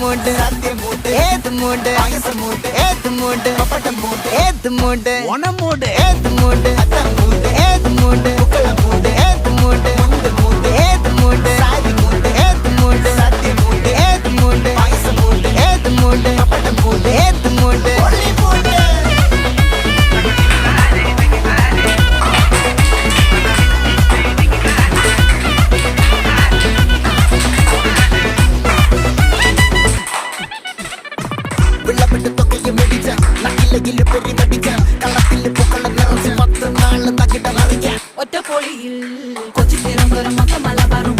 மூடு ஏது மூடு ஏது மூடு ஏது மூடு ஒன மூடு ஏது மூடு ஏது மூடு ஏது மூடு ஏது மூடு ஏது மூடு ஏது மூடு ஏது மூடு ஏது மூடு വിളവിട്ട് തൊക്കയെ മെടിച്ച നക്കിലകില് പെരി നടിച്ച കളത്തില് പൂക്കള നിറച്ച് 10 നാള് തകിട മറിയ ഒറ്റ പൊളിയിൽ കൊച്ചി തിരുവനന്തപുരം മൊത്തം മലബാറും